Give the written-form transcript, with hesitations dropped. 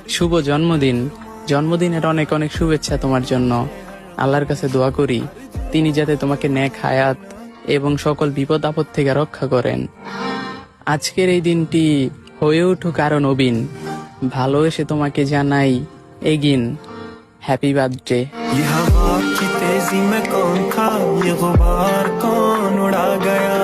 শুভ জন্মদিন। জন্মদিনের অনেক অনেক শুভেচ্ছা তোমার জন্য। আল্লাহর কাছে দোয়া করি তিনি যাতে তোমাকে নেক হায়াত এবং সকল বিপদ আপদ থেকে রক্ষা করেন। আজকের এই দিনটি হয়ে উঠুক আরো নবীন। ভালোবেসে তোমাকে জানাই এগিন হ্যাপি বার্থডে। ये हवा की तेजी में कौन था, ये गुबार कौन उड़ा गया।